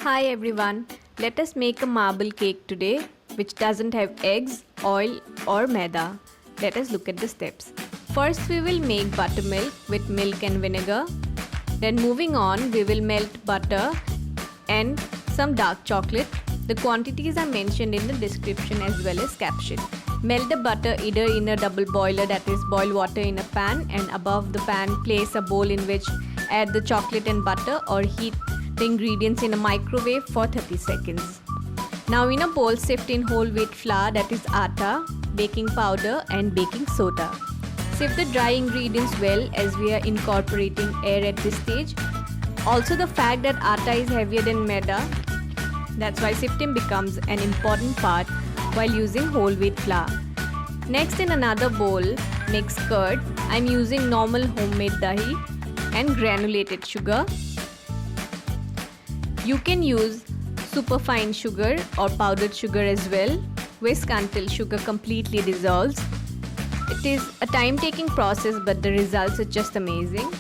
Hi everyone, let us make a marble cake today which doesn't have eggs, oil or maida. Let us look at the steps. First we will make buttermilk with milk and vinegar. Then moving on we will melt butter and some dark chocolate. The quantities are mentioned in the description as well as caption. Melt the butter either in a double boiler, that is boil water in a pan, and above the pan place a bowl in which add the chocolate and butter, or heat the ingredients in a microwave for 30 seconds. Now in a bowl sift in whole wheat flour, that is atta, baking powder and baking soda. Sift the dry ingredients well as we are incorporating air at this stage. Also the fact that atta is heavier than maida, that's why sifting becomes an important part while using whole wheat flour. Next, in another bowl, mix curd. I'm using normal homemade dahi and granulated sugar. You can use superfine sugar or powdered sugar as well. Whisk until sugar completely dissolves. It is a time-taking process, but the results are just amazing.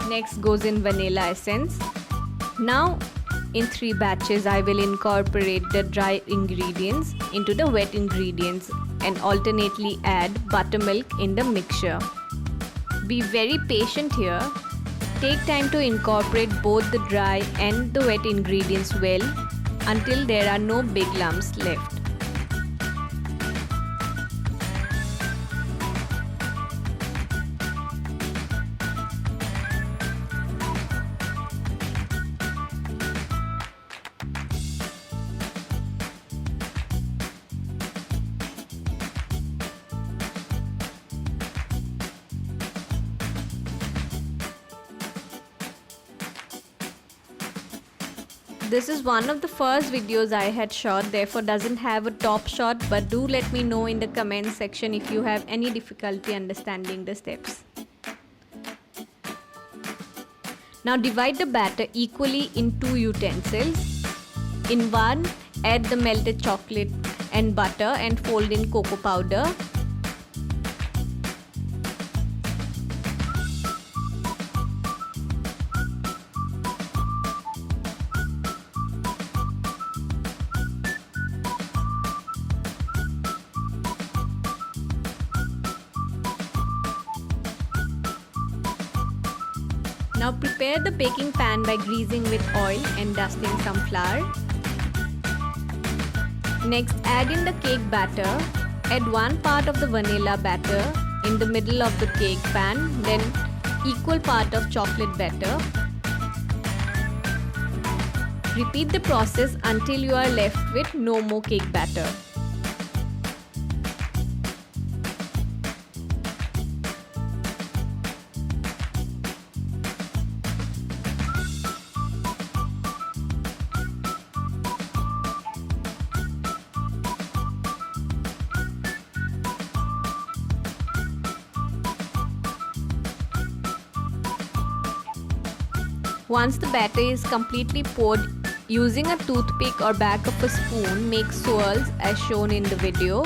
Next goes in vanilla essence. Now in 3 batches I will incorporate the dry ingredients into the wet ingredients and alternately add buttermilk in the mixture. Be very patient here. Take time to incorporate both the dry and the wet ingredients well until there are no big lumps left. This is one of the first videos I had shot, therefore doesn't have a top shot, but do let me know in the comment section if you have any difficulty understanding the steps. Now divide the batter equally in 2 utensils. In one, add the melted chocolate and butter and fold in cocoa powder. Now prepare the baking pan by greasing with oil and dusting some flour. Next, add in the cake batter. Add 1 part of the vanilla batter in the middle of the cake pan, then equal part of chocolate batter. Repeat the process until you are left with no more cake batter. Once the batter is completely poured, using a toothpick or back of a spoon, make swirls as shown in the video.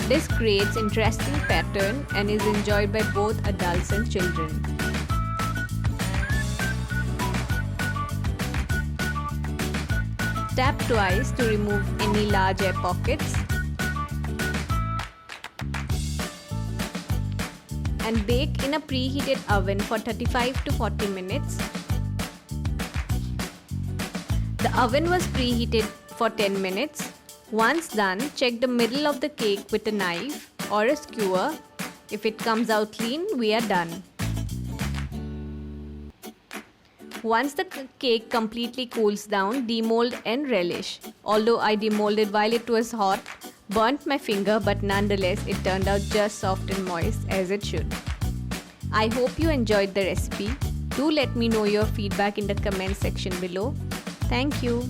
This creates interesting pattern and is enjoyed by both adults and children. Tap twice to remove any large air pockets. And bake in a preheated oven for 35 to 40 minutes. The oven was preheated for 10 minutes. Once done, check the middle of the cake with a knife or a skewer. If it comes out clean, we are done. Once the cake completely cools down, demold and relish. Although I demolded while it was hot, burnt my finger, but nonetheless it turned out just soft and moist as it should. I hope you enjoyed the recipe. Do let me know your feedback in the comment section below. Thank you.